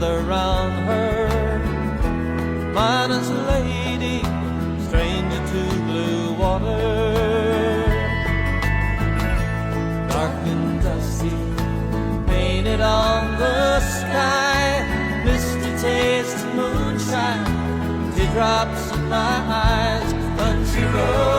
around her. Miner's lady, stranger to blue water. Dark and dusty, painted on the sky, misty taste of moonshine, teardrops in my eyes. Country road